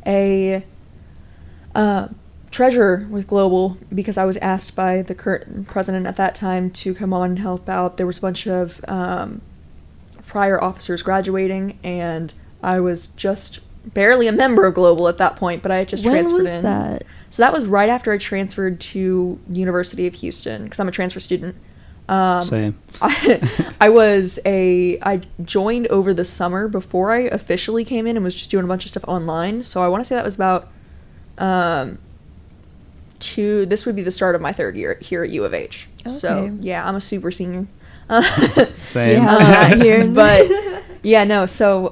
a treasurer with Global because I was asked by the current president at that time to come on and help out. There was a bunch of prior officers graduating, and I was just barely a member of Global at that point, but I had just transferred in. When was that? So that was right after I transferred to University of Houston, because I'm a transfer student. Same. I joined over the summer before I officially came in and was just doing a bunch of stuff online. So I want to say that was about this would be the start of my third year here at U of H. Okay. So yeah, I'm a super senior. Same. Yeah, but yeah, no. So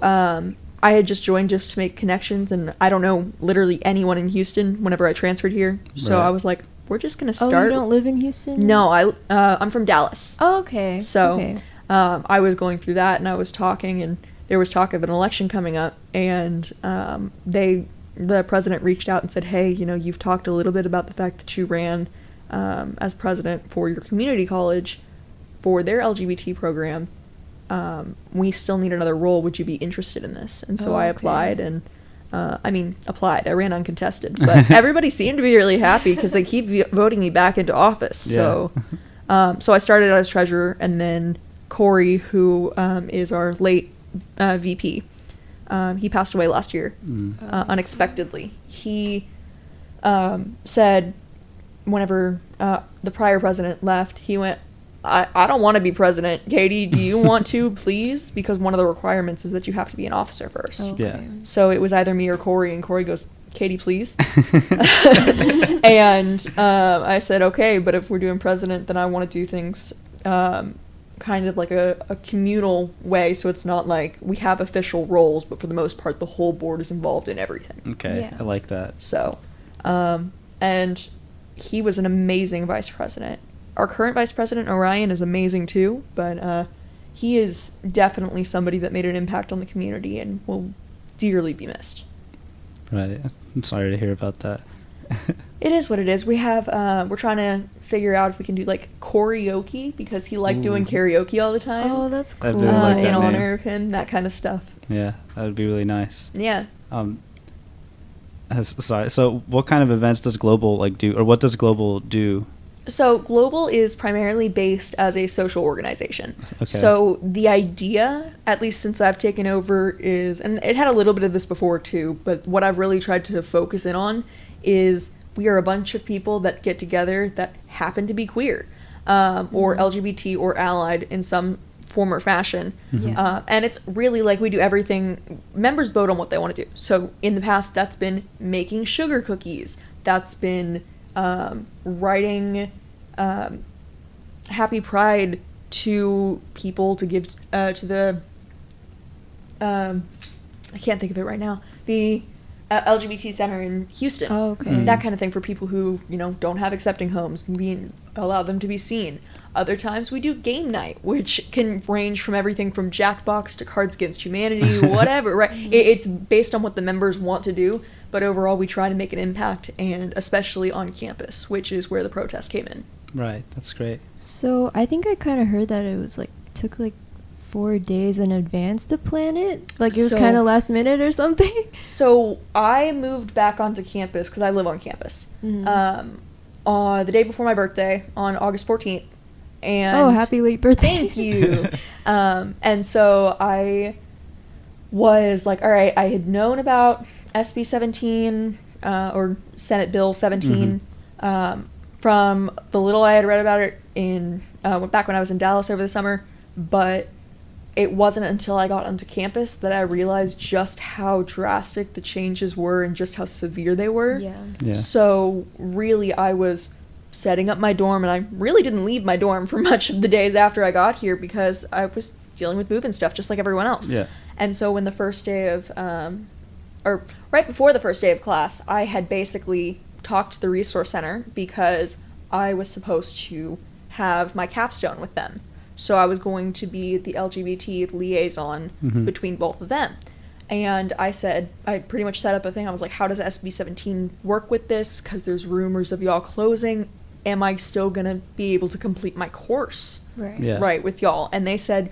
I had just joined just to make connections, and I don't know literally anyone in Houston whenever I transferred here. So I was like, we're just gonna start. Oh, you don't live in Houston? No, I'm from Dallas. Oh, okay. So I was going through that, and I was talking, and there was talk of an election coming up, and the president reached out and said, hey, you've talked a little bit about the fact that you ran as president for your community college for their LGBT program. We still need another role. Would you be interested in this? And so I applied, and I ran uncontested, but everybody seemed to be really happy because they keep voting me back into office. Yeah. So I started as treasurer, and then Corey, who is our late VP, he passed away last year unexpectedly. He said whenever the prior president left, he went, I don't want to be president. Kaitie, do you want to, please? Because one of the requirements is that you have to be an officer first. Okay. Yeah. So it was either me or Corey, and Corey goes, Kaitie, please. And I said, okay, but if we're doing president, then I want to do things kind of like a communal way, so it's not like we have official roles, but for the most part, the whole board is involved in everything. Okay, Yeah. I like that. So, and he was an amazing vice president. Our current vice president, Orion, is amazing too, but he is definitely somebody that made an impact on the community and will dearly be missed. Right. I'm sorry to hear about that. It is what it is. We have, we're trying to figure out if we can do like karaoke, because he liked doing karaoke all the time. Oh, that's cool. I really like that in name. honor of him, that kind of stuff. Yeah, that would be really nice. Yeah. Sorry. So, what kind of events does Global do, or what does Global do? So Global is primarily based as a social organization. Okay. So the idea, at least since I've taken over, is, and it had a little bit of this before too, but what I've really tried to focus in on is we are a bunch of people that get together that happen to be queer, or LGBT or allied in some form or fashion. Yeah. And it's really like we do everything. Members vote on what they want to do. So in the past, that's been making sugar cookies. That's been writing Happy Pride to people to give to the I can't think of it right now, the LGBT center in Houston. Oh, okay. That kind of thing for people who don't have accepting homes, allow them to be seen. Other times we do game night, which can range from everything from Jackbox to Cards Against Humanity, whatever, right? It's based on what the members want to do, but overall we try to make an impact, and especially on campus, which is where the protest came in. Right, that's great. So I think I kind of heard that it was took 4 days in advance to plan it. It was kind of last minute or something. So I moved back onto campus because I live on campus. On the day before my birthday, on August 14th. And happy late birthday. Thank you. And so I was like, all right, I had known about SB 17 or Senate Bill 17 from the little I had read about it back when I was in Dallas over the summer, but it wasn't until I got onto campus that I realized just how drastic the changes were and just how severe they were. Yeah. So really I was setting up my dorm, and I really didn't leave my dorm for much of the days after I got here because I was dealing with moving stuff just like everyone else. Yeah. And so when the first day of, or right before the first day of class, I had basically talked to the resource center because I was supposed to have my capstone with them. So I was going to be the LGBT liaison between both of them. And I pretty much set up a thing. I was like, how does SB 17 work with this? Because there's rumors of y'all closing. Am I still going to be able to complete my course? Right. Yeah. Right, with y'all? And they said,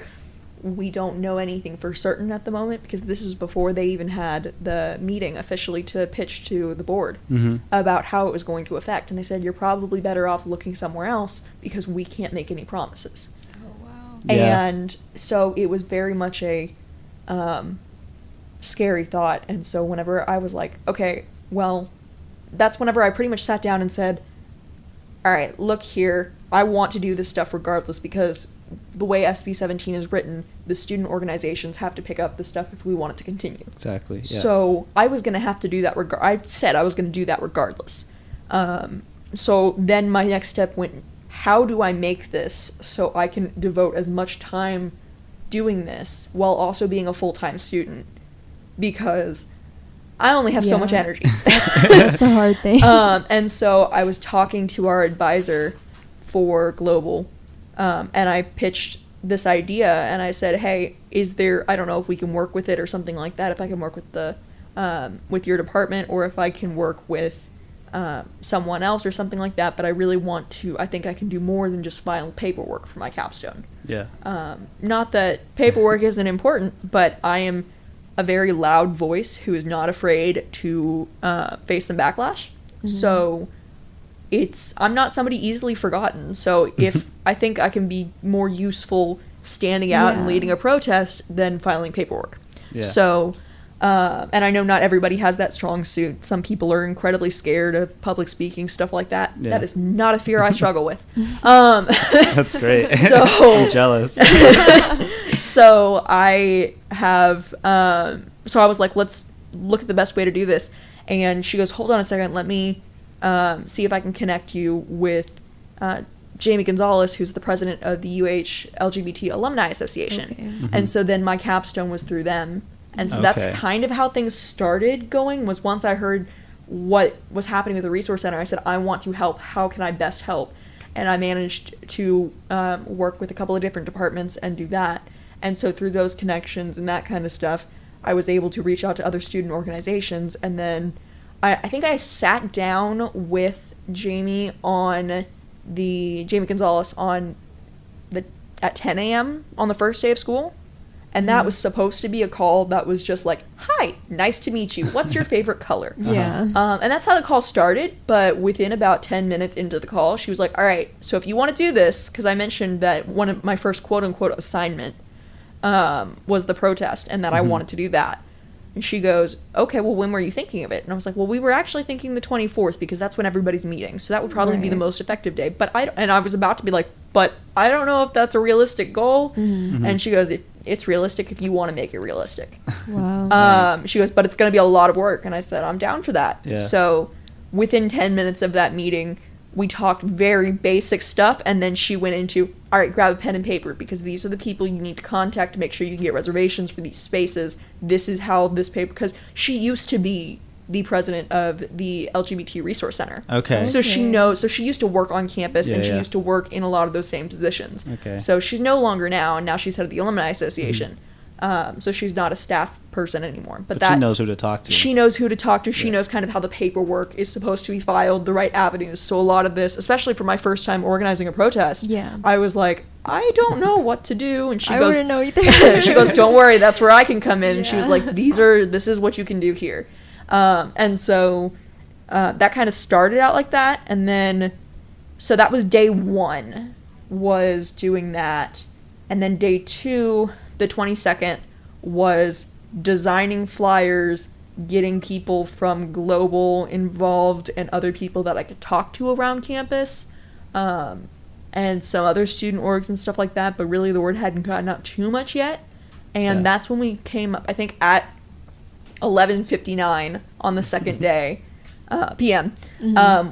we don't know anything for certain at the moment, because this is before they even had the meeting officially to pitch to the board about how it was going to affect. And they said, you're probably better off looking somewhere else because we can't make any promises. Oh, wow. Yeah. And so it was very much a scary thought. And so whenever I was like, okay, well, that's whenever I pretty much sat down and said, all right, look here, I want to do this stuff regardless, because the way SB 17 is written, the student organizations have to pick up the stuff if we want it to continue. Exactly. Yeah. So I was going to have to do that. I said I was going to do that regardless. So then my next step went, how do I make this so I can devote as much time doing this while also being a full-time student? Because I only have so much energy. That's a hard thing. And so I was talking to our advisor for Global, and I pitched this idea, and I said, hey, I don't know if we can work with it or something like that, if I can work with with your department, or if I can work with someone else or something like that, but I really I think I can do more than just file paperwork for my capstone. Yeah. Not that paperwork isn't important, but I am a very loud voice who is not afraid to face some backlash. Mm-hmm. So I'm not somebody easily forgotten. So if I think I can be more useful standing out and leading a protest than filing paperwork. Yeah. So, and I know not everybody has that strong suit. Some people are incredibly scared of public speaking, stuff like that. Yeah. That is not a fear I struggle with. That's great. So I'm jealous. So I have, so I was like, let's look at the best way to do this. And she goes, hold on a second, let me see if I can connect you with Jamie Gonzalez, who's the president of the UH LGBT Alumni Association. Okay. Mm-hmm. And so then my capstone was through them. And so that's kind of how things started going, was once I heard what was happening with the Resource Center, I said, I want to help. How can I best help? And I managed to work with a couple of different departments and do that. And so through those connections and that kind of stuff, I was able to reach out to other student organizations. And then I think I sat down with Jamie Gonzalez at 10 a.m. on the first day of school. And that was supposed to be a call that was just like, hi, nice to meet you. What's your favorite color? Yeah. And that's how the call started. But within about 10 minutes into the call, she was like, all right, so if you want to do this, because I mentioned that one of my first quote-unquote assignment was the protest, and that I wanted to do that. And she goes, okay, well, when were you thinking of it? And I was like, well, we were actually thinking the 24th, because that's when everybody's meeting. So that would probably be the most effective day. But I was about to be like, but I don't know if that's a realistic goal. Mm-hmm. And she goes, it's realistic if you want to make it realistic. Wow. She goes, but it's going to be a lot of work. And I said, I'm down for that. Yeah. So within 10 minutes of that meeting, we talked very basic stuff. And then she went into, all right, grab a pen and paper, because these are the people you need to contact to make sure you can get reservations for these spaces. This is how this paper, because she used to be the president of the LGBT Resource Center. Okay. So she knows, so she used to work on campus, and she used to work in a lot of those same positions. Okay. So she's no longer now, and now she's head of the Alumni Association. So she's not a staff person anymore. But she knows who to talk to. She knows who to talk to. She knows kind of how the paperwork is supposed to be filed, the right avenues. So a lot of this, especially for my first time organizing a protest, I was like, I don't know what to do. And she goes, I wouldn't know either. She goes, don't worry, that's where I can come in. And she was like, this is what you can do here. And so that kind of started out like that. And then, so that was day one, was doing that. And then day two, the 22nd, was designing flyers, getting people from Global involved and other people that I could talk to around campus, and some other student orgs and stuff like that. But really the word hadn't gotten out too much yet. And that's when we came up, I think, at 11:59 on the second day, PM,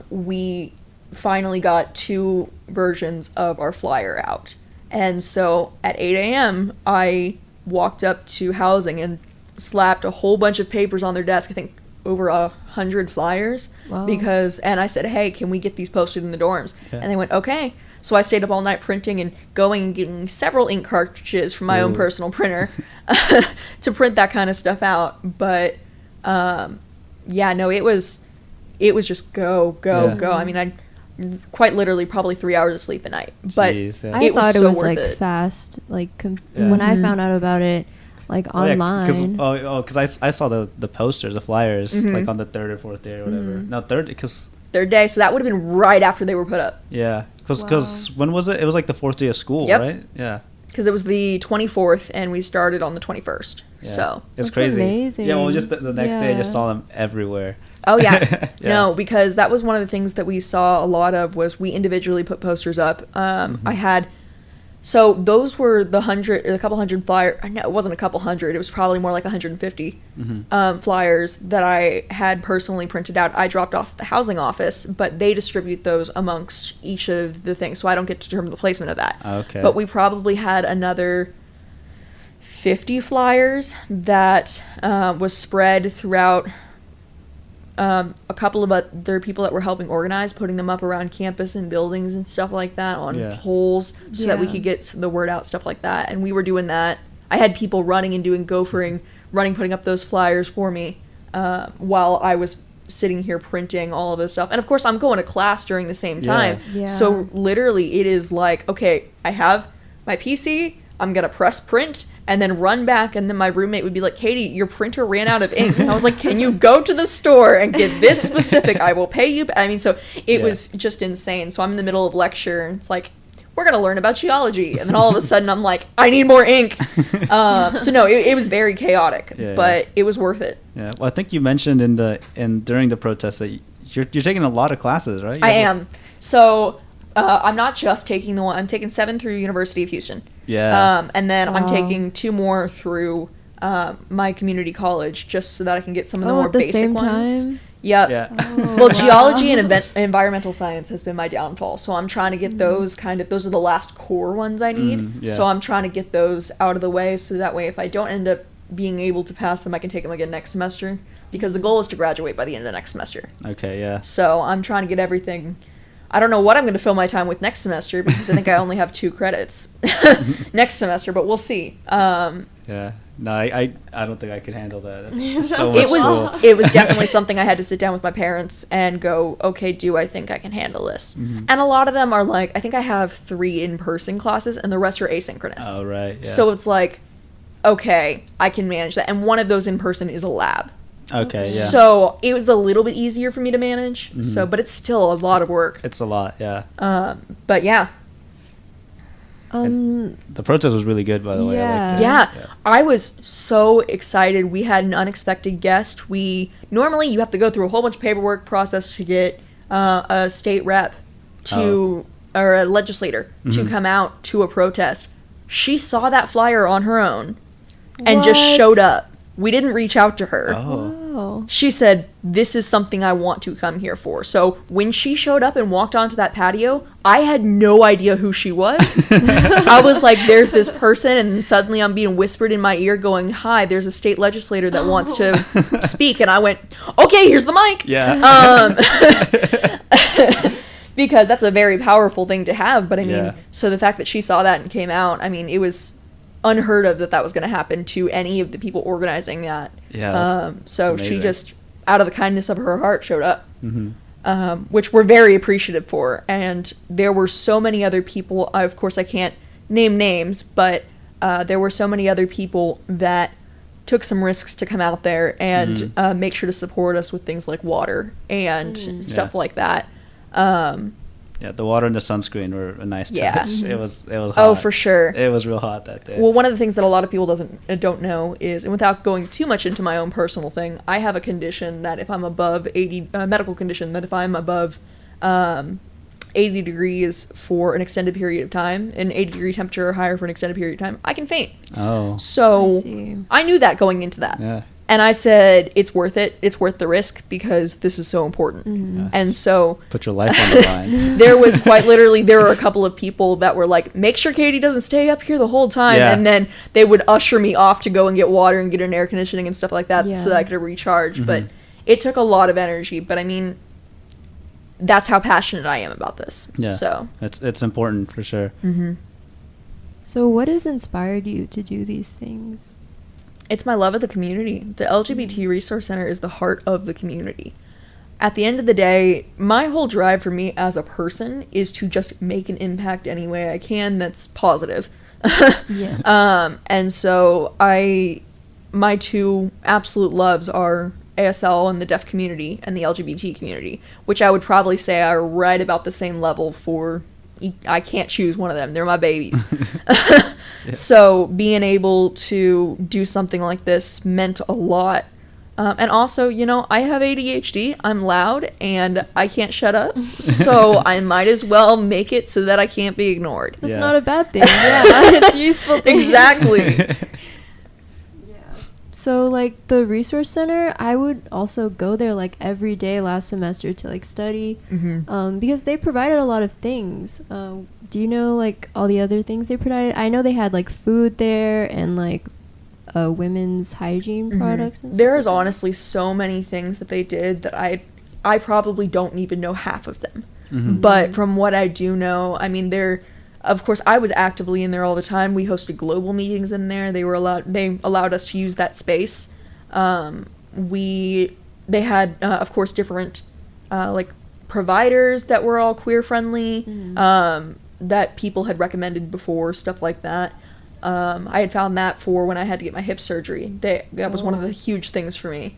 we finally got 2 versions of our flyer out. And so at 8 a.m., I walked up to housing and slapped a whole bunch of papers on their desk, I think over 100 flyers. Wow. And I said, hey, can we get these posted in the dorms? Yeah. And they went, okay. So I stayed up all night printing and going and getting several ink cartridges from my own personal printer to print that kind of stuff out. But it was just go. I mean, quite literally probably 3 hours of sleep a night. But Jeez, yeah. I thought it was worth like it. fast. Like Yeah. when I found out about it, like online. Because I saw the posters, the flyers, Mhm. like on the third or fourth day or whatever. Mhm. No, third, because Third day, so that would have been right after they were put up. yeah, because Wow. when was it? It was like the fourth day of school, Yep. right? Yeah. Because it was the 24th, and we started on the 21st. Yeah. So, It's That's crazy. amazing. Yeah, well, just the next day, I just Yeah. saw them everywhere. oh yeah. Yeah. No, because that was one of the things that we saw a lot of was we individually put posters up. Mhm. I had, so those were the couple hundred flyer. No, it wasn't a couple hundred. It was probably more like 150 Mhm. flyers that I had personally printed out. I dropped off at the housing office, but they distribute those amongst each of the things, so I don't get to determine the placement of that. Okay. But we probably had another 50 flyers that was spread throughout a couple of other people that were helping organize, putting them up around campus and buildings and stuff like that on Yeah. poles so that we Yeah. could get the word out, stuff like that. And we were doing that. I had people running and doing gophering, putting up those flyers for me while I was sitting here printing all of this stuff. And of course, I'm going to class during the same time. Yeah. So literally, it is like, okay, I have my PC, I'm going to press print, and then run back, and then my roommate would be like, Kaitie, your printer ran out of ink. And I was like, can you go to the store and get this specific? I will pay you. I mean, so it Yeah. was just insane. So I'm in the middle of lecture, and it's like, we're going to learn about geology. And then all of a sudden, I'm like, I need more ink. So no, it was very chaotic, Yeah, but it was worth it. Yeah. Well, I think you mentioned during the protest that you're taking a lot of classes, right? I am. So I'm not just taking the one. I'm taking 7 through University of Houston. Yeah. And then I'm Wow. taking 2 more through my community college, just so that I can get some of the more at the basic same ones. time? Yep. Yeah. Oh, Well, wow. geology and environmental science has been my downfall. So I'm trying to get those those are the last core ones I need. Yeah. So I'm trying to get those out of the way so that way if I don't end up being able to pass them, I can take them again next semester. Because the goal is to graduate by the end of next semester. Okay. Yeah. So I'm trying to get everything. I don't know what I'm going to fill my time with next semester because I think I only have 2 credits next semester, but we'll see. Yeah. No, I don't think I could handle that. It's so much It was school. it was definitely something I had to sit down with my parents and go, okay, do I think I can handle this? Mhm. And a lot of them are like, I think I have 3 in-person classes and the rest are asynchronous. Oh right. Yeah. So it's like, okay, I can manage that. And one of those in-person is a lab. Okay. Yeah. So it was a little bit easier for me to manage. Mhm. So, but it's still a lot of work. It's a lot. Yeah. But yeah. The protest was really good, by the way. I liked it. Yeah, I was so excited. We had an unexpected guest. Normally you have to go through a whole bunch of paperwork process to get a state rep or a legislator to come out to a protest. She saw that flyer on her own and just What? showed up. We didn't reach out to her. Oh. Wow. She said, this is something I want to come here for. So when she showed up and walked onto that patio, I had no idea who she was. I was like, there's this person, and suddenly I'm being whispered in my ear going, hi, there's a state legislator that wants to speak. And I went, okay, here's the mic. Yeah. Because that's a very powerful thing to have. But I mean, Yeah. so the fact that she saw that and came out, I mean, it was unheard of that was going to happen to any of the people organizing that. Yeah. So that's she amazing. just, out of the kindness of her heart, showed up, Mhm. which we're very appreciative for. And there were so many other people. Of course, I can't name names, but there were so many other people that took some risks to come out there and make sure to support us with things like water and stuff Yeah. like that. Yeah, the water and the sunscreen were a nice touch. Yeah. It was hot. Oh, for sure. It was real hot that day. Well, one of the things that a lot of people don't know is, and without going too much into my own personal thing, I have a condition that if I'm above 80, medical condition that if I'm above 80 degrees for an extended period of time, an 80-degree temperature or higher for an extended period of time, I can faint. Oh. So I see. I knew that going into that. Yeah. And I said, it's worth it. It's worth the risk because this is so important. Yeah. And so Put your life on the line. there was quite literally, there were a couple of people that were like, make sure Kaitie doesn't stay up here the whole time. Yeah. And then they would usher me off to go and get water and get an air conditioning and stuff like that Yeah. so that I could recharge. Mhm. But it took a lot of energy. But I mean, that's how passionate I am about this. Yeah. So. It's important for sure. Mm-hmm. So what has inspired you to do these things? It's my love of the community. The LGBT Resource Center is the heart of the community. at the end of the day, my whole drive for me as a person is to just make an impact any way I can that's positive. Yes. And so my two absolute loves are ASL and the deaf community and the LGBT community, which I would probably say are right about the same level for, I can't choose one of them. They're my babies. Yeah. So being able to do something like this meant a lot. And also, you know, I have ADHD, I'm loud, and I can't shut up, so I might as well make it so that I can't be ignored. That's not a bad thing. Yeah, it's a useful thing. Exactly. Yeah. So, like, the resource center, I would also go there, like, every day last semester to, like, study, because they provided a lot of things. Do you know, like, all the other things they provided? I know they had, like, food there and, like, women's hygiene products and stuff. There is honestly so many things that they did that I probably don't even know half of them. But from what I do know, I mean, of course, I was actively in there all the time. We hosted global meetings in there. They allowed us to use that space. They had, of course, different like providers that were all queer friendly, that people had recommended before, stuff like that. I had found that for when I had to get my hip surgery. That was one of the huge things for me.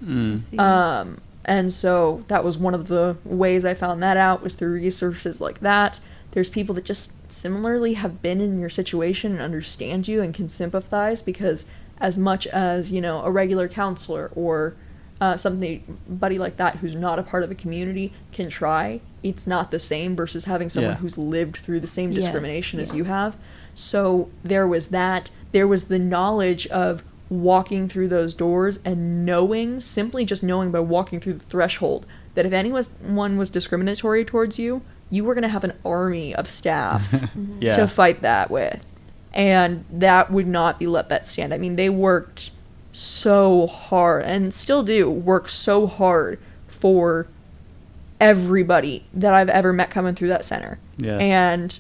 And so that was one of the ways I found that out, was through resources like that. There's people that just similarly have been in your situation and understand you and can sympathize, because as much as, you know, a regular counselor or somebody like that who's not a part of the community can try, it's not the same versus having someone who's lived through the same discrimination as you have. So there was that. There was the knowledge of walking through those doors and simply just knowing by walking through the threshold, that if anyone was discriminatory towards you, you were going to have an army of staff to fight that with. And that would not be let that stand. I mean, they worked so hard, and still do work so hard for everybody that I've ever met coming through that center. And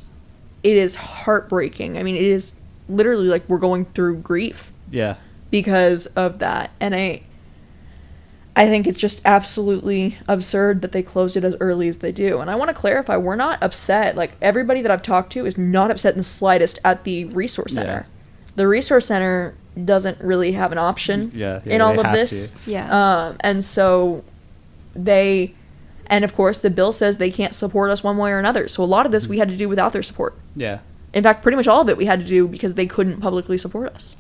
it is heartbreaking. I mean, it is literally like we're going through grief because of that. And I think it's just absolutely absurd that they closed it as early as they do. And I want to clarify, we're not upset. Like, everybody that I've talked to is not upset in the slightest at the resource center. The resource center doesn't really have an option in all of this. And so and of course the bill says they can't support us one way or another. So a lot of this we had to do without their support. In fact, pretty much all of it we had to do because they couldn't publicly support us.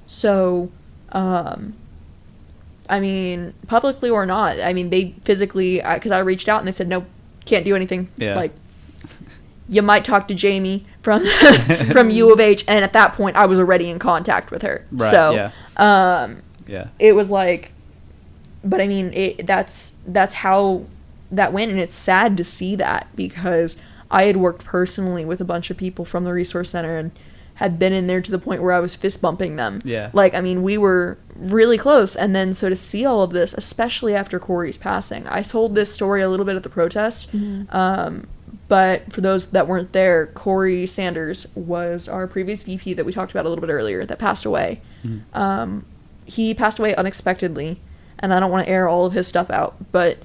So, I mean, publicly or not, I mean, they physically, because I reached out and they said, no, can't do anything. Like, you might talk to Jamie from U of H, and at that point I was already in contact with her. So, it was like, but I mean, that's how that went, and it's sad to see that, because I had worked personally with a bunch of people from the resource center and had been in there to the point where I was fist bumping them. Like, I mean, we were really close. And then so to see all of this, especially after Corey's passing, I told this story a little bit at the protest. But for those that weren't there, Corey Sanders was our previous VP that we talked about a little bit earlier that passed away. He passed away unexpectedly, and I don't want to air all of his stuff out, but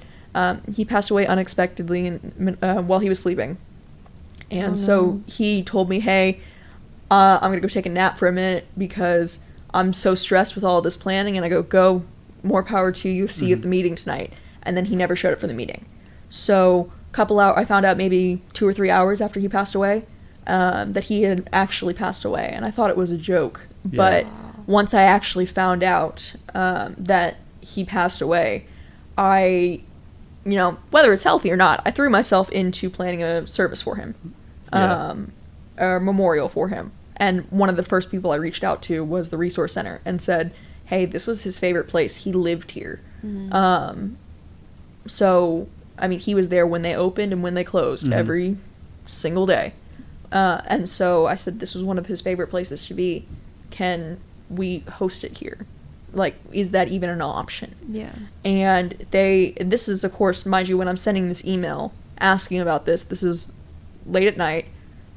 he passed away unexpectedly while he was sleeping. And so he told me, hey, I'm going to go take a nap for a minute because I'm so stressed with all of this planning. And I go, more power to you. See you at the meeting tonight. And then he never showed up for the meeting. So I found out maybe 2 or 3 hours after he passed away that he had actually passed away. And I thought it was a joke. But once I actually found out that he passed away, I, you know, whether it's healthy or not, I threw myself into planning a service for him. A memorial for him. And one of the first people I reached out to was the resource center and said, hey, this was his favorite place. He lived here. So, I mean, he was there when they opened and when they closed every single day. And so I said, this was one of his favorite places to be. Can we host it here? Like, is that even an option? And this is, of course, mind you, when I'm sending this email asking about this is late at night.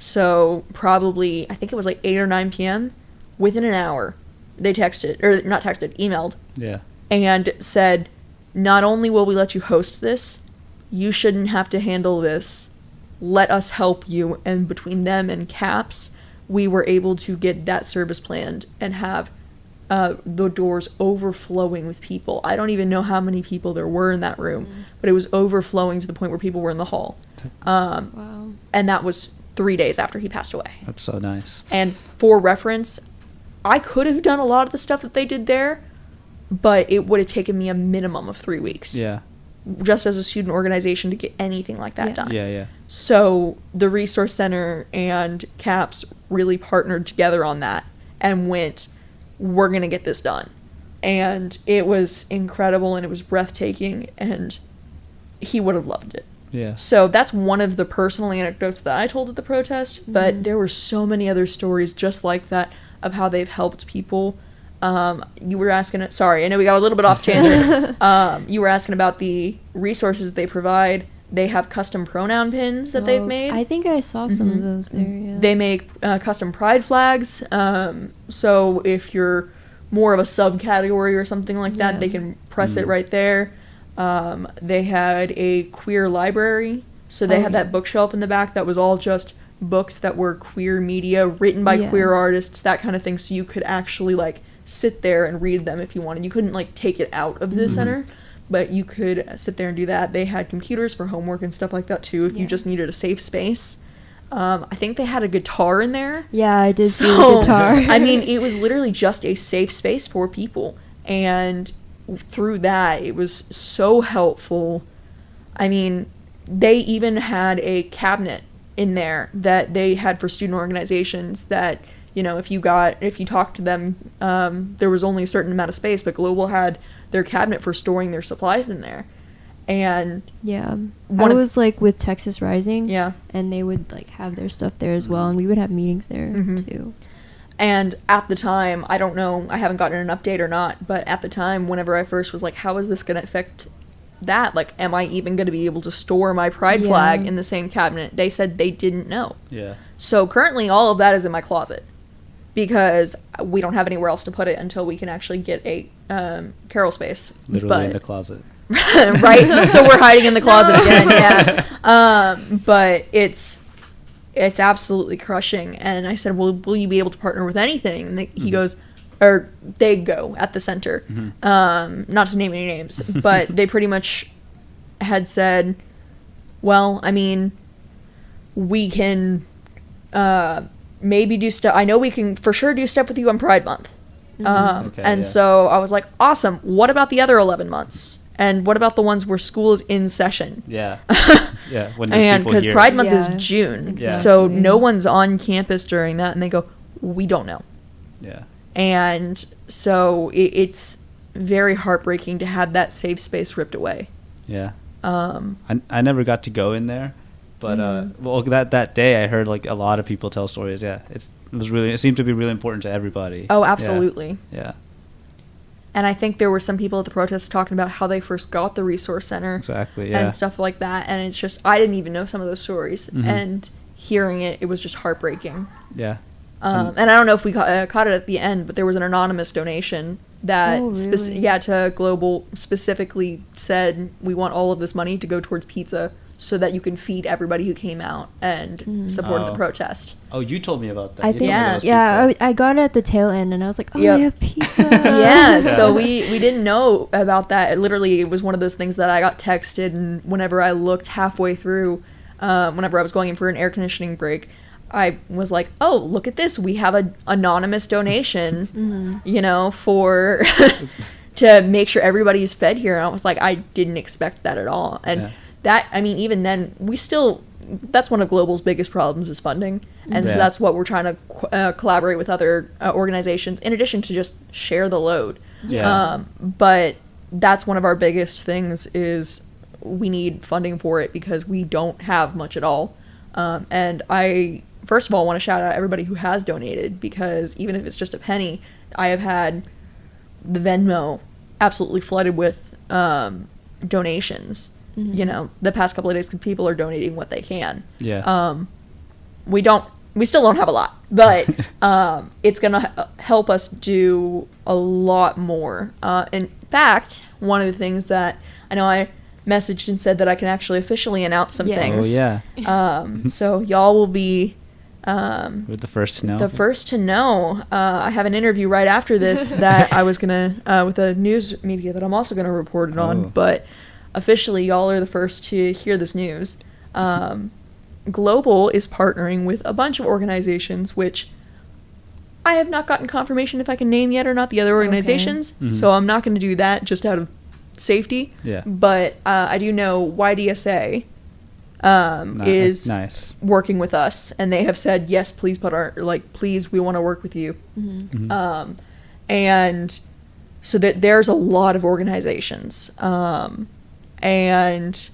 So probably, I think it was like 8 or 9 p.m. Within an hour, they emailed. And said, not only will we let you host this, you shouldn't have to handle this. Let us help you. And between them and CAPS, we were able to get that service planned and have the doors overflowing with people. I don't even know how many people there were in that room, but it was overflowing to the point where people were in the hall. Wow. And that was 3 days after he passed away. That's so nice. And for reference, I could have done a lot of the stuff that they did there, but it would have taken me a minimum of 3 weeks. Yeah. Just as a student organization to get anything like that done. Yeah. So the Resource Center and CAPS really partnered together on that and went, we're going to get this done. And it was incredible and it was breathtaking and he would have loved it. Yeah. So that's one of the personal anecdotes that I told at the protest, but there were so many other stories just like that of how they've helped people. You were asking, sorry, I know we got a little bit off tangent. You were asking about the resources they provide. They have custom pronoun pins that they've made. I think I saw some of those there, yeah. They make custom pride flags. So if you're more of a subcategory or something like that, they can press it right there. They had a queer library. So they had that bookshelf in the back that was all just books that were queer media, written by queer artists, that kind of thing. So you could actually, like, sit there and read them if you wanted. You couldn't, like, take it out of the center, but you could sit there and do that. They had computers for homework and stuff like that, too, if you just needed a safe space. I think they had a guitar in there. Yeah, I did see a guitar. I mean, it was literally just a safe space for people. And through that, it was so helpful. I mean, they even had a cabinet in there that they had for student organizations that, you know, if you talked to them, there was only a certain amount of space, but Global had their cabinet for storing their supplies in there. And I was like with Texas Rising, and they would like have their stuff there as well, and we would have meetings there too. And at the time, I don't know, I haven't gotten an update or not, but at the time, whenever I first was like, how is this going to affect that? Like, am I even going to be able to store my pride flag in the same cabinet? They said they didn't know. Yeah. So currently, all of that is in my closet because we don't have anywhere else to put it until we can actually get a Carol space. Literally in the closet. Right? So we're hiding in the closet again, But it's absolutely crushing. And I said, well, will you be able to partner with anything? And he goes, or they go at the center, not to name any names, but they pretty much had said, well, I mean, we can maybe do stuff. I know we can for sure do stuff with you on Pride Month. So I was like, awesome. What about the other 11 months? And what about the ones where school is in session? Yeah. When and because Pride Month is June. Exactly. So no one's on campus during that. And they go, we don't know. Yeah. And so it's very heartbreaking to have that safe space ripped away. Yeah. I never got to go in there. But well, that day I heard like a lot of people tell stories. Yeah. It seemed to be really important to everybody. Oh, absolutely. Yeah. And I think there were some people at the protest talking about how they first got the resource center. Exactly, yeah. And stuff like that. And it's just, I didn't even know some of those stories. And hearing it was just heartbreaking. Yeah. And I don't know if we caught it at the end, but there was an anonymous donation that, to Global specifically said, we want all of this money to go towards pizza so that you can feed everybody who came out and supported the protest. Oh, you told me about that. I think, I got it at the tail end, and I was like, oh, I have pizza. So we didn't know about that. Literally, it was one of those things that I got texted, and whenever I looked halfway through, whenever I was going in for an air conditioning break, I was like, oh, look at this. We have an anonymous donation, for... to make sure everybody is fed here. And I was like, I didn't expect that at all. And that, I mean, even then, that's one of Global's biggest problems is funding. And so that's what we're trying to collaborate with other organizations, in addition to just share the load. But that's one of our biggest things is we need funding for it because we don't have much at all. And I, first of all, want to shout out everybody who has donated because even if it's just a penny, I have had the Venmo absolutely flooded with donations. The past couple of days, people are donating what they can. We still don't have a lot, but it's gonna help us do a lot more. In fact, one of the things that I know I messaged and said that I can actually officially announce some things. Oh, yeah. So y'all will be We're the first to know. the first to know. I have an interview right after this that I was going to, with a news media that I'm also going to report it on. But officially, y'all are the first to hear this news. Global is partnering with a bunch of organizations, which I have not gotten confirmation if I can name yet or not the other organizations. Okay. So I'm not going to do that just out of safety. Yeah. But I do know YDSA is nice. working with us, and they have said, yes, please please, we want to work with you. And so that there's a lot of organizations. And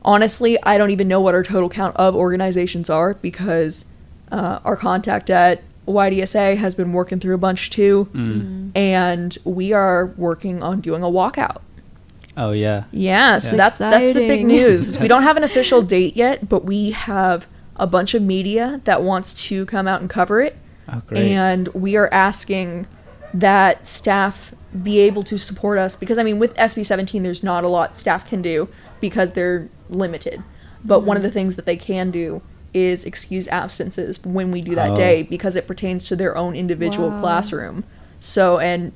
honestly, I don't even know what our total count of organizations are, because our contact at YDSA has been working through a bunch too, and we are working on doing a walkout. Oh, yeah. Yeah, so that's the big news. We don't have an official date yet, but we have a bunch of media that wants to come out and cover it. Oh, great. And we are asking that staff be able to support us, because, I mean, with SB 17, there's not a lot staff can do because they're limited. But one of the things that they can do is excuse absences when we do that day, because it pertains to their own individual classroom. So, and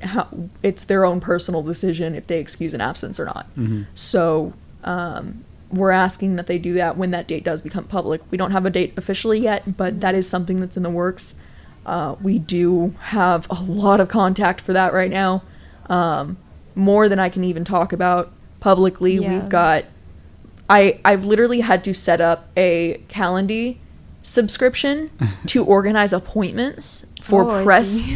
it's their own personal decision if they excuse an absence or not. So, we're asking that they do that when that date does become public. We don't have a date officially yet, but that is something that's in the works. We do have a lot of contact for that right now. More than I can even talk about publicly. We've got, I've literally had to set up a Calendly subscription to organize appointments for press.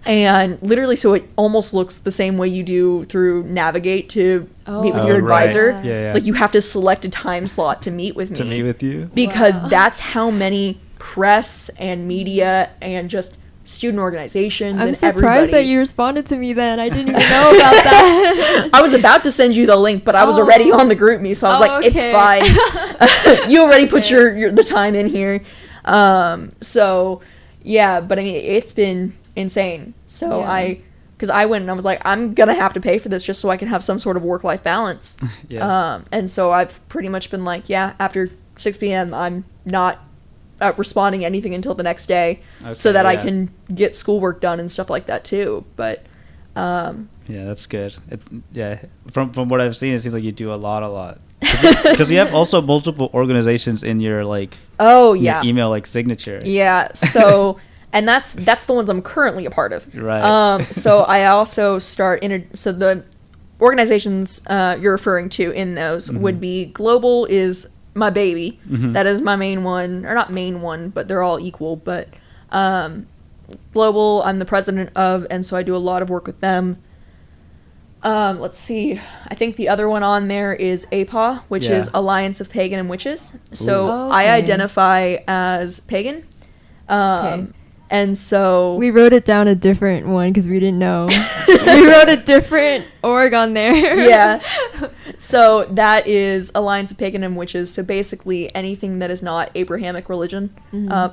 And literally, so it almost looks the same way you do through Navigate to meet with your advisor. Right. Yeah. Like, you have to select a time slot to meet with me. To meet with you? Because that's how many press and media and just student organizations I'm and surprised everybody. that you responded to me then. I didn't even know about that. I was about to send you the link, but I was already on the group me, so I was like, okay. it's fine. You already put your the time in here. So yeah, but I mean, it's been insane. So because I went and I was like, I'm gonna have to pay for this just so I can have some sort of work-life balance. And so I've pretty much been like, after 6 p.m. I'm not responding anything until the next day, so that I can get schoolwork done and stuff like that too. But yeah, that's good. From what I've seen, it seems like you do a lot. Because you have also multiple organizations in your your email signature. Yeah. So and that's the ones I'm currently a part of. Right. So I also so the organizations you're referring to in those would be Global is my baby. That is my main one, or not main one, but they're all equal. But Global, I'm the president of, and so I do a lot of work with them. Let's see. I think the other one on there is APA, which is Alliance of Pagan and Witches. So I identify as pagan. And so we wrote it down a different one because we didn't know. We wrote a different org on there. Yeah. So that is Alliance of Pagan and Witches. So basically anything that is not Abrahamic religion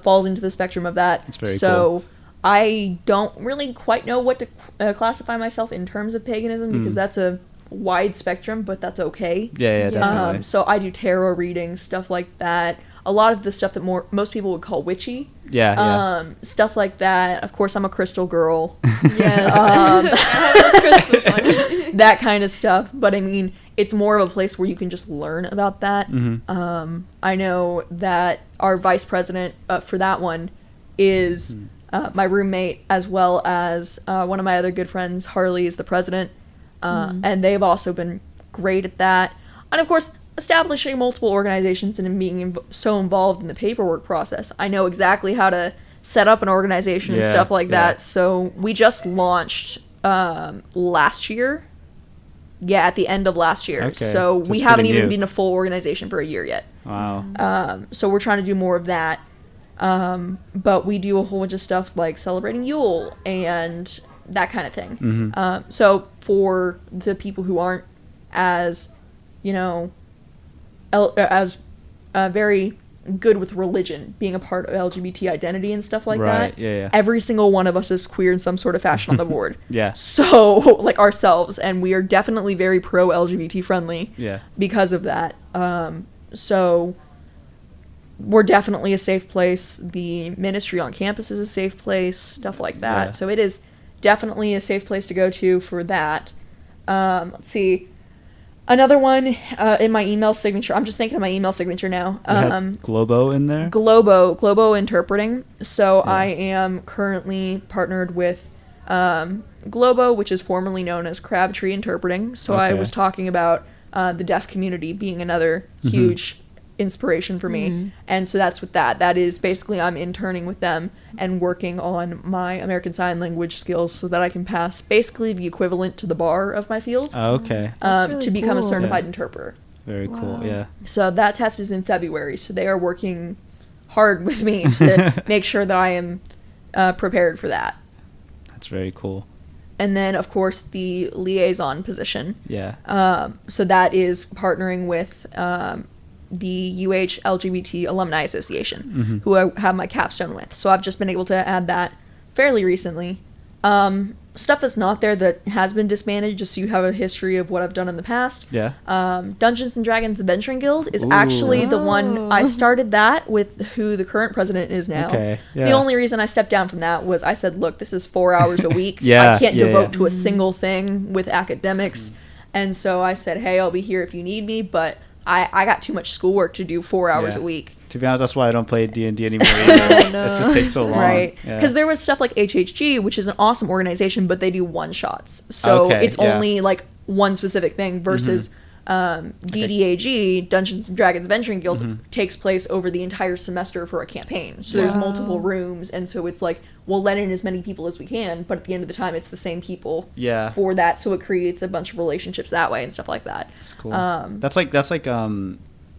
falls into the spectrum of that. That's very cool. I don't really quite know what to classify myself in terms of paganism, because that's a wide spectrum, but that's okay. Yeah, definitely. So I do tarot readings, stuff like that. A lot of the stuff that most people would call witchy. Yeah. Stuff like that. Of course, I'm a crystal girl. Yes. That kind of stuff. But I mean, it's more of a place where you can just learn about that. I know that our vice president for that one is my roommate, as well as one of my other good friends. Harley is the president. And they've also been great at that. And of course, establishing multiple organizations and being so involved in the paperwork process. I know exactly how to set up an organization and stuff like that. So we just launched last year. Yeah, at the end of last year. Okay. So we haven't even been a full organization for a year yet. Wow. So we're trying to do more of that. But we do a whole bunch of stuff like celebrating Yule and that kind of thing. So for the people who aren't as, very good with religion being a part of LGBT identity and stuff like right, that. Yeah. Every single one of us is queer in some sort of fashion on the board. Yeah. So, like ourselves, and we are definitely very pro-LGBT friendly. Yeah. Because of that. So we're definitely a safe place. The ministry on campus is a safe place, stuff like that. Yeah. So it is definitely a safe place to go to for that. Let's see. Another one in my email signature. I'm just thinking of my email signature now. Globo in there? Globo Interpreting. So yeah. I am currently partnered with Globo, which is formerly known as Crabtree Interpreting. So I was talking about the deaf community being another huge inspiration for me. And so that's what that is basically I'm interning with them and working on my American Sign Language skills so that I can pass basically the equivalent to the bar of my field. Oh, okay. Really to become a cool. certified interpreter. Very cool, yeah. So that test is in February, so they are working hard with me to make sure that I am prepared for that. That's very cool. And then, of course, the liaison position. Yeah. So that is partnering with the UH LGBT Alumni Association, who I have my capstone with. So I've just been able to add that fairly recently. Stuff that's not there that has been disbanded, just so you have a history of what I've done in the past. Yeah. Dungeons and Dragons Adventuring Guild is actually the one I started that with who the current president is now. Okay. Yeah. The only reason I stepped down from that was I said, look, this is 4 hours a week. Yeah, I can't yeah, devote yeah. to a single thing with academics. And so I said, hey, I'll be here if you need me, but I got too much schoolwork to do 4 hours a week. To be honest, that's why I don't play D&D anymore either. No. It just takes so long. Right. Because there was stuff like HHG, which is an awesome organization, but they do one-shots. So it's only like one specific thing versus DDAG, Dungeons and Dragons Adventuring Guild, takes place over the entire semester for a campaign. So there's multiple rooms, and so it's like, we'll let in as many people as we can, but at the end of the time, it's the same people for that, so it creates a bunch of relationships that way and stuff like that. That's cool. That's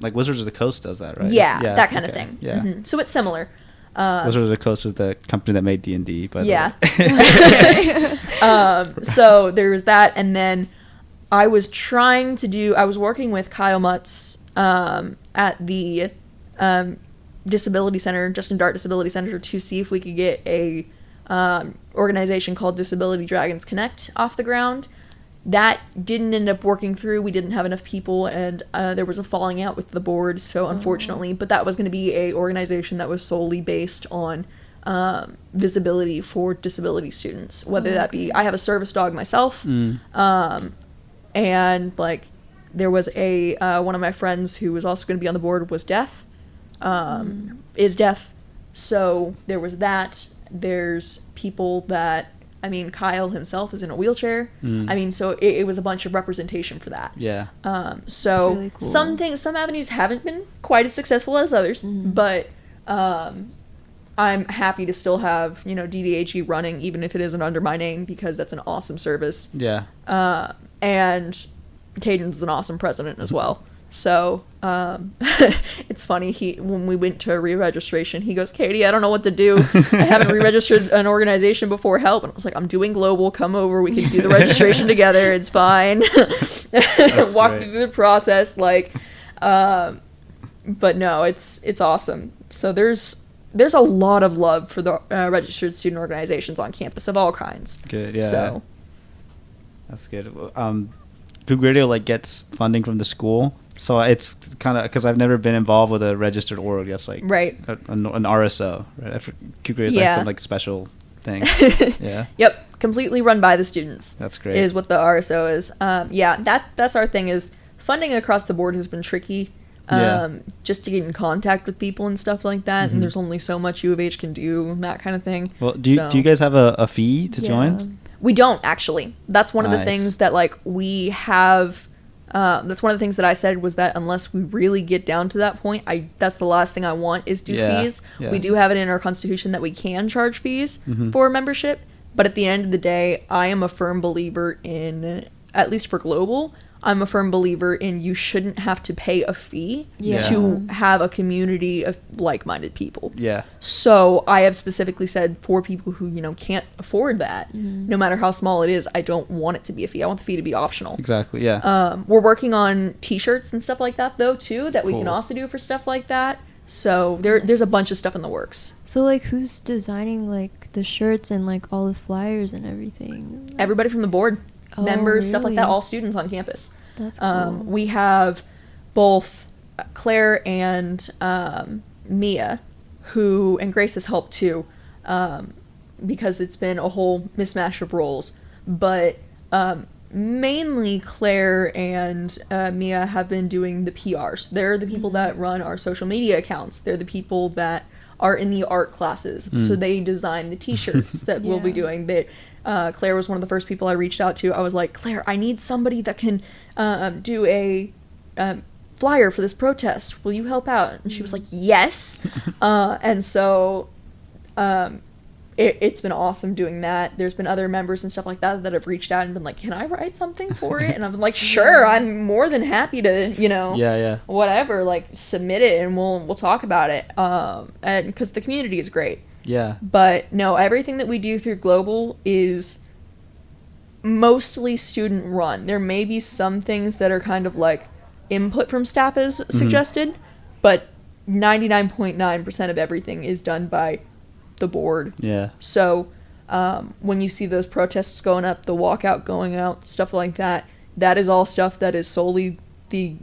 like Wizards of the Coast does that, right? Yeah, that kind of thing. Yeah. So it's similar. Wizards of the Coast was the company that made D&D. So there was that, and then I was working with Kyle Mutz at the Disability Center, Justin Dart Disability Center, to see if we could get a organization called Disability Dragons Connect off the ground. That didn't end up working through. We didn't have enough people, and there was a falling out with the board, so unfortunately. But that was going to be a organization that was solely based on visibility for disability students, whether that be, I have a service dog myself, and like there was a one of my friends who was also going to be on the board was deaf, is deaf, so there was that. There's people that, I mean, Kyle himself is in a wheelchair. I mean, so it was a bunch of representation for that. Yeah. So really cool. some avenues haven't been quite as successful as others, but I'm happy to still have, DDHE running, even if it isn't under my name, because that's an awesome service. Yeah. And Caden's an awesome president as well. So it's funny, when we went to re-registration, he goes, Kaitie, I don't know what to do. I haven't re-registered an organization before, help. And I was like, I'm doing global, come over, we can do the registration together, it's fine. Walk me through the process, but no, it's awesome. So there's a lot of love for the registered student organizations on campus of all kinds. Good, yeah. So that's good. Coug Radio gets funding from the school. So it's kind of, because I've never been involved with a registered org. That's an RSO, right? Coug Radio is some special thing. Yeah. Yep. Completely run by the students. That's great. Is what the RSO is. That's our thing. Is funding across the board has been tricky. Just to get in contact with people and stuff like that, and there's only so much U of H can do, that kind of thing. Well, do you guys have a fee to join? We don't, actually. That's one of the things that we have. That's one of the things that I said was that unless we really get down to that point, that's the last thing I want is do fees. Yeah. We do have it in our constitution that we can charge fees for membership, but at the end of the day, I am a firm believer in, at least for global, I'm a firm believer in you shouldn't have to pay a fee to have a community of like-minded people. Yeah. So I have specifically said for people who, can't afford that, no matter how small it is, I don't want it to be a fee. I want the fee to be optional. Exactly, yeah. We're working on t-shirts and stuff like that, though, too, that we can also do for stuff like that. So there's a bunch of stuff in the works. So like, who's designing like the shirts and like all the flyers and everything? Everybody from the board, members, really? stuff like that. All students on campus. That's cool. We have both Claire and Mia, and Grace has helped too, because it's been a whole mismatch of roles. But mainly Claire and Mia have been doing the PRs. They're the people that run our social media accounts. They're the people that are in the art classes. So they design the t-shirts that we'll be doing. Claire was one of the first people I reached out to. I was like, Claire, I need somebody that can do a flyer for this protest. Will you help out? And she was like, yes. And so it's been awesome doing that. There's been other members and stuff like that that have reached out and been like, can I write something for it? And I've been like, sure, I'm more than happy to, whatever, like submit it and we'll talk about it. And because the community is great. Yeah. But no, everything that we do through Global is mostly student run. There may be some things that are kind of like input from staff as suggested, but 99.9% of everything is done by the board. Yeah. So when you see those protests going up, the walkout going out, stuff like that, that is all stuff that is solely the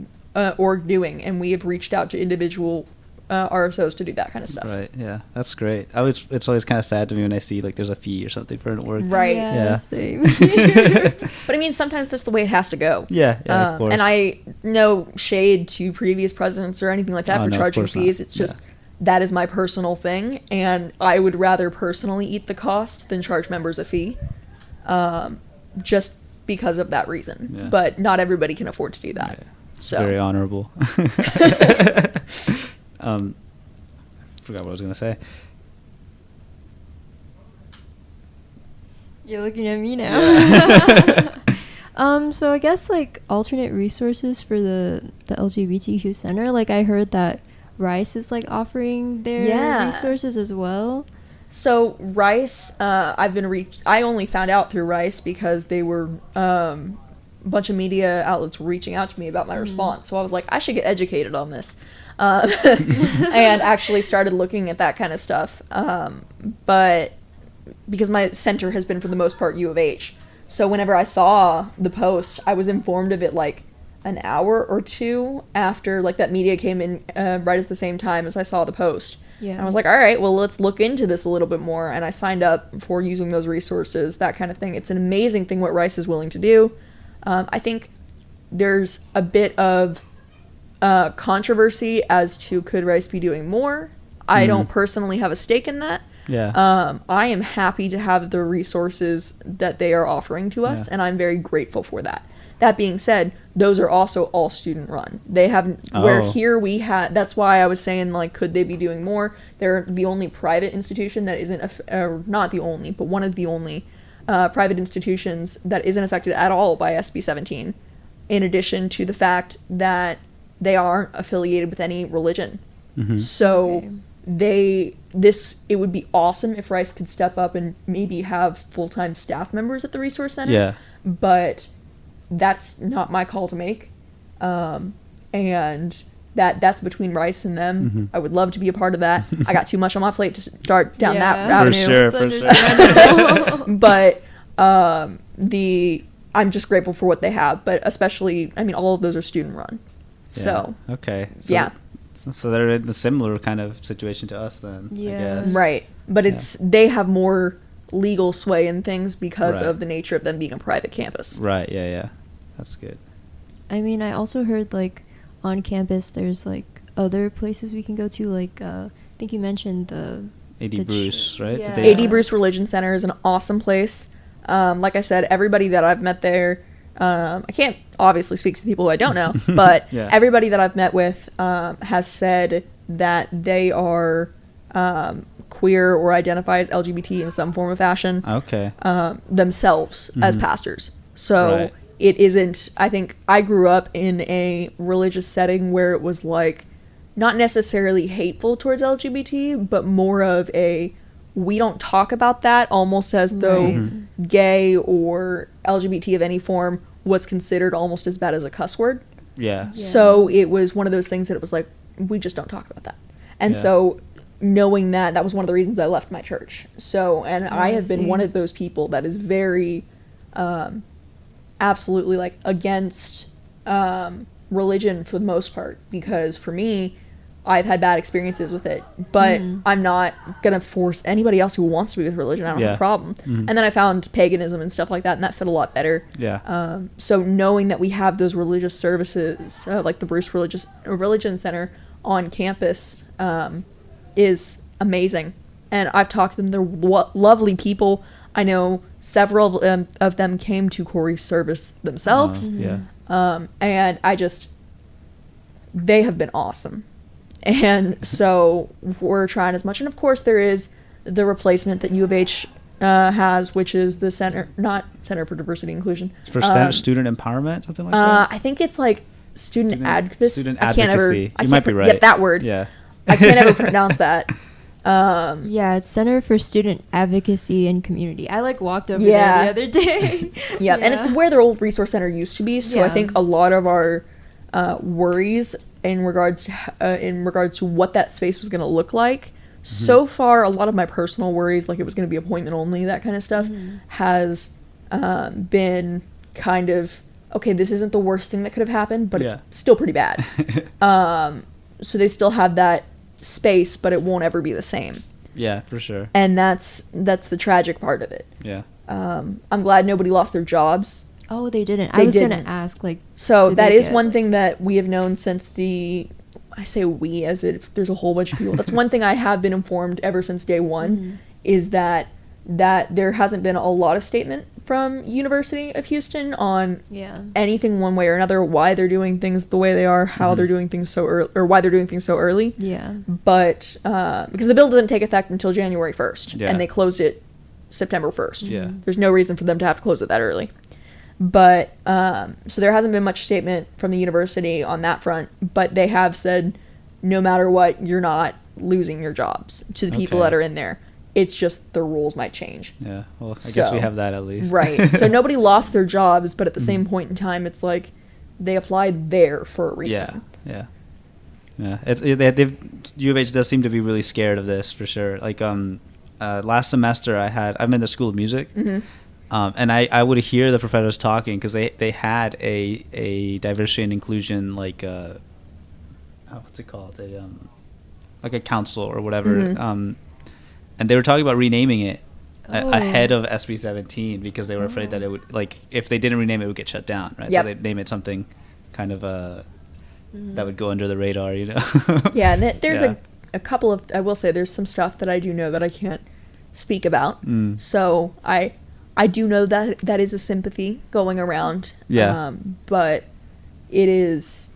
org doing, and we have reached out to individual RSOs to do that kind of stuff. Right. Yeah, that's great. It's always kind of sad to me when I see like there's a fee or something for an org. Right. Yeah. Same. But I mean, sometimes that's the way it has to go. Yeah. Of course. And I no shade to previous presidents or anything like that for charging fees. It's just that is my personal thing, and I would rather personally eat the cost than charge members a fee, just because of that reason. Yeah. But not everybody can afford to do that. Yeah. So very honorable. Forgot what I was gonna say. You're looking at me now. Yeah. So I guess like alternate resources for the LGBTQ center. Like I heard that Rice is like offering their resources as well. So Rice, I only found out through Rice because they were a bunch of media outlets were reaching out to me about my response. So I was like, I should get educated on this, and actually started looking at that kind of stuff. But because my center has been for the most part U of H, so whenever I saw the post, I was informed of it like an hour or two after like that media came in, right at the same time as I saw the post. Yeah. And I was like, all right, well, let's look into this a little bit more. And I signed up for using those resources, that kind of thing. It's an amazing thing what Rice is willing to do. I think there's a bit of controversy as to could Rice be doing more. I don't personally have a stake in that. Yeah. I am happy to have the resources that they are offering to us, and I'm very grateful for that. That being said, those are also all student run. They haven't, where here we had, that's why I was saying, like, could they be doing more? They're the only private institution that isn't, not the only, but one of the only private institutions that isn't affected at all by SB 17, in addition to the fact that they aren't affiliated with any religion. So it would be awesome if Rice could step up and maybe have full-time staff members at the resource center. Yeah. But that's not my call to make, and that's between Rice and them. I would love to be a part of that. I got too much on my plate to start down that avenue. For sure. But I'm just grateful for what they have. But especially, I mean, all of those are student run. Yeah. So okay. Yeah. So they're in a similar kind of situation to us then. Yeah. I guess. Right. But they have more legal sway in things because of the nature of them being a private campus. Right. Yeah. That's good. I mean, I also heard like on campus there's like other places we can go to, like I think you mentioned the A.D. Bruce, right? Yeah. A.D. Bruce Religion Center is an awesome place. Like I said, everybody that I've met there, I can't obviously speak to the people who I don't know, but everybody that I've met with has said that they are queer or identify as LGBT in some form or fashion. Okay. Themselves as pastors. So it isn't, I think I grew up in a religious setting where it was like not necessarily hateful towards LGBT, but more of a, we don't talk about that, almost as though gay or LGBT of any form was considered almost as bad as a cuss word. Yeah. So it was one of those things that it was like, we just don't talk about that. And so knowing that was one of the reasons I left my church. So, and I have been one of those people that is very absolutely like against religion for the most part, because for me, I've had bad experiences with it, but I'm not gonna force anybody else who wants to be with religion. I don't have a problem. And then I found paganism and stuff like that, and that fit a lot better. So knowing that we have those religious services, like the Bruce Religion Center on campus, is amazing. And I've talked to them; they're lovely people. I know several of them came to Corey's service themselves. And they have been awesome. And so we're trying as much. And of course there is the replacement that U of H has, which is the Center for Diversity and Inclusion. For student empowerment, something like that? I think it's like student advocacy. Student advocacy. You might be right. Yeah, that word. Yeah. I can't ever pronounce that. Yeah, it's Center for Student Advocacy and Community. I walked over there the other day. Yeah, and it's where their old resource center used to be. So I think a lot of our worries in regards to what that space was going to look like. So far, a lot of my personal worries, like it was going to be appointment only, that kind of stuff, has been kind of, okay, this isn't the worst thing that could have happened, but it's still pretty bad. So they still have that space, but it won't ever be the same. Yeah, for sure. And that's the tragic part of it. Yeah. I'm glad nobody lost their jobs. Oh, they didn't. I was going to ask, so that is one thing that we have known since I say we as if there's a whole bunch of people. That's one thing I have been informed ever since day one, is that there hasn't been a lot of statement from University of Houston on anything one way or another, why they're doing things the way they are, how they're doing things so early, or why they're doing things so early. Yeah. But, because the bill doesn't take effect until January 1st, and they closed it September 1st. Yeah. There's no reason for them to have to close it that early. But, so there hasn't been much statement from the university on that front, but they have said, no matter what, you're not losing your jobs to the people that are in there. It's just the rules might change. Yeah, well, I guess we have that at least. Right. So nobody lost their jobs, but at the same point in time, it's like they applied there for a reason. Yeah. U of H does seem to be really scared of this, for sure. Like, last semester I'm in the School of Music. And I would hear the professors talking, because they had a diversity and inclusion, what's it called, like a council or whatever, and they were talking about renaming it ahead of SB 17, because they were afraid that it would, if they didn't rename it, it would get shut down, right? So they'd name it something kind of that would go under the radar, Yeah, and there's a couple of, I will say, there's some stuff that I do know that I can't speak about. So I do know that is a sympathy going around. But it is,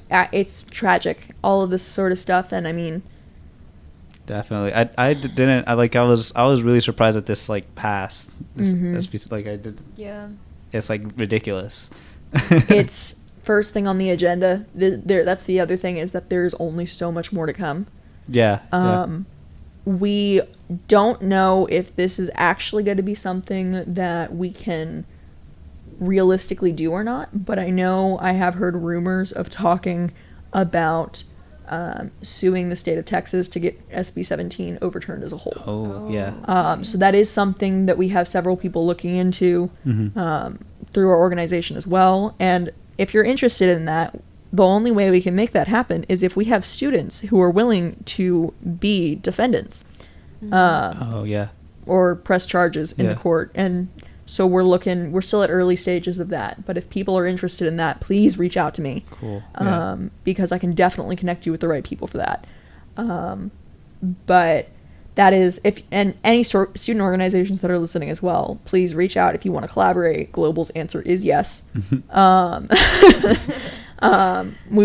it's tragic, all of this sort of stuff. And I mean, definitely. I was really surprised that this passed. I did. Yeah. It's ridiculous. It's first thing on the agenda. That's the other thing, is that there's only so much more to come. We don't know if this is actually going to be something that we can realistically do or not, but I know I have heard rumors of talking about suing the state of Texas to get SB 17 overturned as a whole. So that is something that we have several people looking into through our organization as well. And if you're interested in that, the only way we can make that happen is if we have students who are willing to be defendants. Or press charges in the court. And so we're still at early stages of that. But if people are interested in that, please reach out to me. Cool. Because I can definitely connect you with the right people for that. But that is, and any student organizations that are listening as well, please reach out if you want to collaborate. Global's answer is yes. We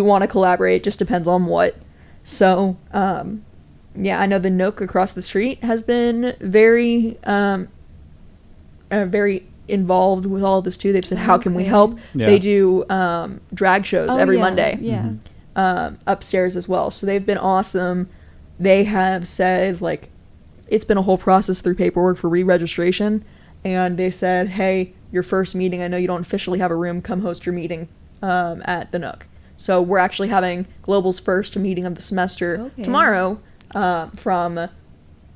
want to collaborate, just depends on what. So, I know the Nook across the street has been very involved with all of this too. They've said, how can we help? They do drag shows every Monday upstairs as well. So they've been awesome. They have said, it's been a whole process through paperwork for re-registration. And they said, hey, your first meeting, I know you don't officially have a room, come host your meeting at the Nook. So we're actually having Global's first meeting of the semester tomorrow from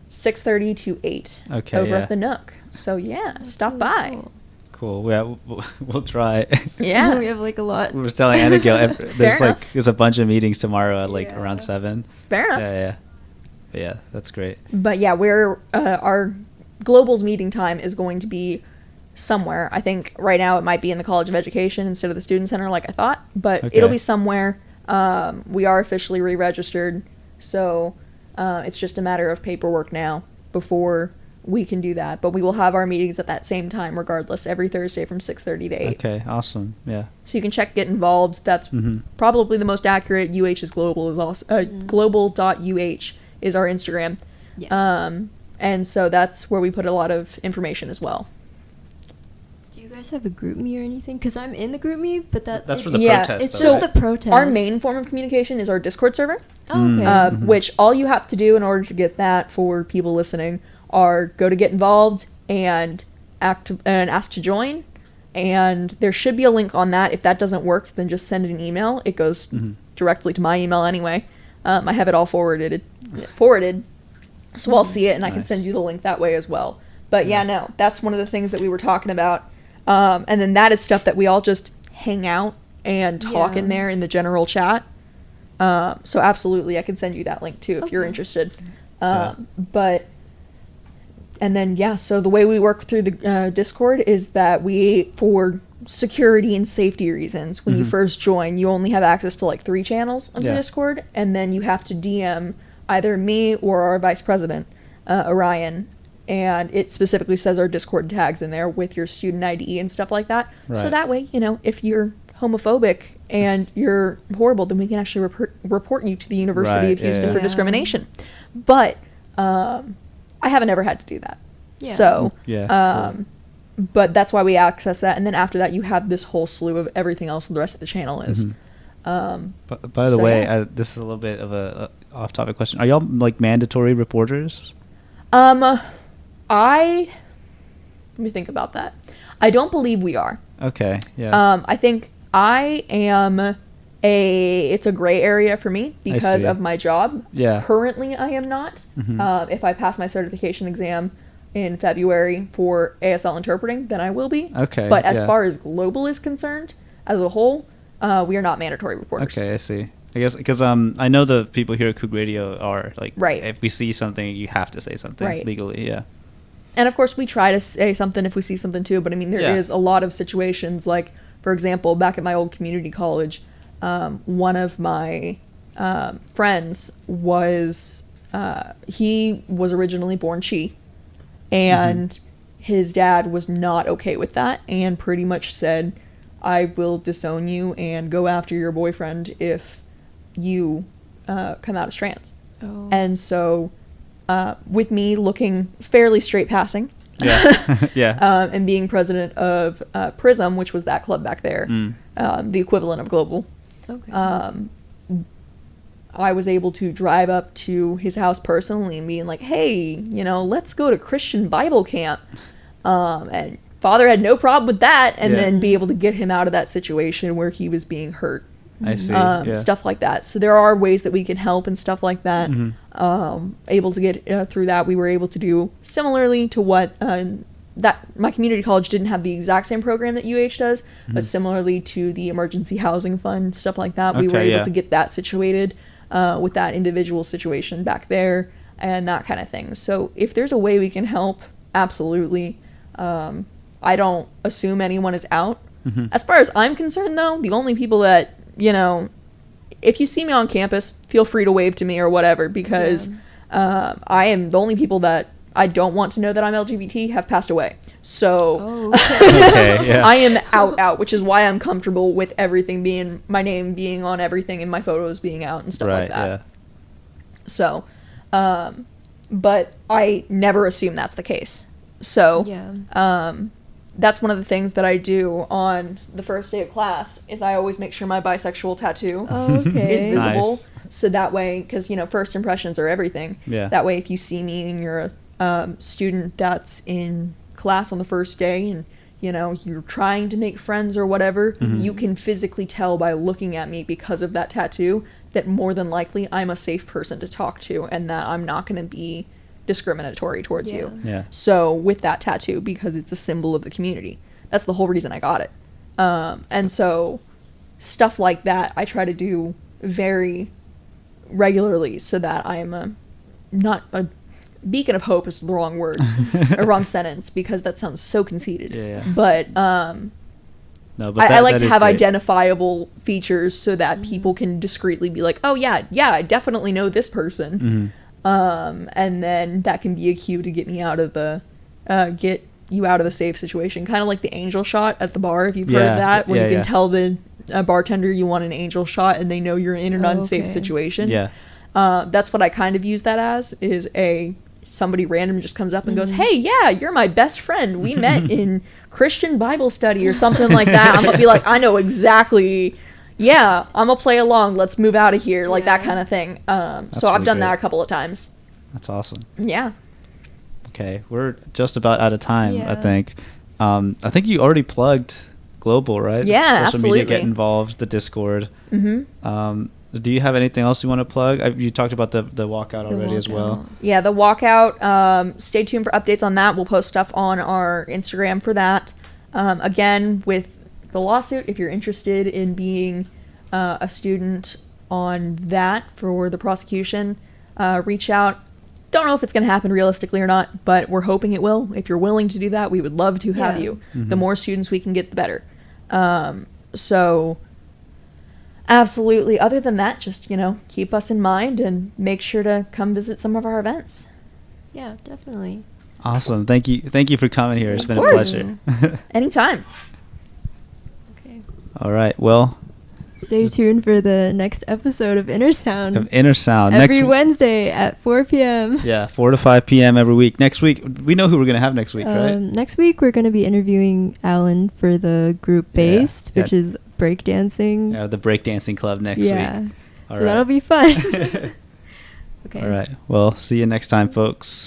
6:30 to 8 over at the Nook. So stop really by. Cool. Yeah, we'll try. Yeah. We have like a lot. We were telling Abigail, there's a bunch of meetings tomorrow at around 7. Fair enough. Yeah. But yeah, that's great. But yeah, we're our Global's meeting time is going to be somewhere. I think right now it might be in the College of Education instead of the Student Center like I thought, but it'll be somewhere. We are officially re-registered, so it's just a matter of paperwork now before we can do that. But we will have our meetings at that same time regardless, every Thursday from 6:30 to 8. Okay, awesome. Yeah. So you can check Get Involved. That's probably the most accurate. UH is Global is also global.uh is our Instagram. Yes. And so that's where we put a lot of information as well. Do you guys have a group me or anything? Because I'm in the group me, but that's for the protest. It's just the protest. Our main form of communication is our Discord server, okay. Which all you have to do in order to get that for people listening are go to Get Involved and ask to join. And there should be a link on that. If that doesn't work, then just send an email. It goes directly to my email anyway. I have it all forwarded, so I'll see it and I can send you the link that way as well. But that's one of the things that we were talking about. And then that is stuff that we all just hang out and talk in there in the general chat. So absolutely, I can send you that link too if you're interested. But and then so the way we work through the Discord is that for security and safety reasons, when you first join, you only have access to 3 channels of the Discord, and then you have to DM either me or our vice president, Orion, and it specifically says our Discord tags in there with your student ID and stuff like that. Right. So that way, if you're homophobic and you're horrible, then we can actually report you to the University of Houston for discrimination. But I haven't ever had to do that. Yeah. So, but that's why we access that. And then after that, you have this whole slew of everything else the rest of the channel is. By the way, this is a little bit of a off-topic question. Are y'all mandatory reporters? Let me think about that. I don't believe we are. Okay. Yeah. I think I am it's a gray area for me because of my job. Yeah. Currently, I am not. If I pass my certification exam in February for ASL interpreting, then I will be. Okay. But as far as Global is concerned, as a whole, we are not mandatory reporters. Okay, I see. I guess because I know the people here at Coug Radio are if we see something, you have to say something legally. Yeah. And of course, we try to say something if we see something too. But I mean, there is a lot of situations for example, back at my old community college, one of my friends was he was originally born Chi, and his dad was not okay with that and pretty much said, I will disown you and go after your boyfriend if you come out as trans. Oh. And so with me looking fairly straight passing and being president of Prism, which was that club back there, the equivalent of Global, I was able to drive up to his house personally and being like, hey, let's go to Christian Bible camp. And Father had no problem with that, and then be able to get him out of that situation where he was being hurt. I see. Stuff like that. So there are ways that we can help and stuff like that. Able to get through that. We were able to do similarly to what that my community college didn't have the exact same program that UH does, but similarly to the emergency housing fund, stuff like that. We were able to get that situated with that individual situation back there and that kind of thing. So if there's a way we can help, absolutely. I don't assume anyone is out. As far as I'm concerned, though, the only people that, if you see me on campus, feel free to wave to me or whatever, because I am the only people that I don't want to know that I'm LGBT have passed away. So I am out, which is why I'm comfortable with everything being, my name being on everything and my photos being out and stuff like that. Yeah. So, but I never assume that's the case. So, that's one of the things that I do on the first day of class is I always make sure my bisexual tattoo is visible. Nice. So that way, because, first impressions are everything. Yeah. That way, if you see me and you're a student that's in class on the first day and, you're trying to make friends or whatever, you can physically tell by looking at me because of that tattoo that more than likely I'm a safe person to talk to and that I'm not going to be discriminatory towards you. Yeah. So with that tattoo, because it's a symbol of the community, that's the whole reason I got it. And so stuff like that I try to do very regularly so that I am not a beacon of hope is the wrong word, a wrong sentence, because that sounds so conceited. Yeah. But no, but I like to have great. Identifiable features so that people can discreetly be like, oh yeah, I definitely know this person. And then that can be a cue to get me out of the get you out of the safe situation, kind of like the angel shot at the bar, if you've heard of that, where you can tell the bartender you want an angel shot and they know you're in an unsafe situation. That's what I kind of use that as, is somebody random just comes up and goes, hey, yeah, you're my best friend, we met in Christian Bible study or something like that. I'm gonna be like, I know exactly, I'm gonna play along, let's move out of here, like that kind of thing. So I've done that a couple of times. That's awesome. Yeah. Okay, we're just about out of time, I think. I think you already plugged Global, right? Yeah, Social absolutely. media, get involved, the Discord. Do you have anything else you want to plug? You talked about the walkout already as well. Yeah, the walkout. Stay tuned for updates on that. We'll post stuff on our Instagram for that. Again, with the lawsuit, if you're interested in being a student on that for the prosecution, reach out. Don't know if it's going to happen realistically or not, but we're hoping it will. If you're willing to do that, we would love to have you. The more students we can get, the better. So... absolutely. Other than that, just, keep us in mind and make sure to come visit some of our events. Yeah, definitely. Awesome. Thank you for coming here. It's been a pleasure. Anytime. Okay. All right. Well, stay tuned for the next episode of Inner Sound. Every Wednesday at 4 p.m. Yeah, 4 to 5 p.m. every week. Next week, we know who we're going to have next week, right? Next week, we're going to be interviewing Alan for the group Based, which is breakdancing. Yeah, the breakdancing club next week. All so that'll be fun. Okay. All right. Well, see you next time, folks.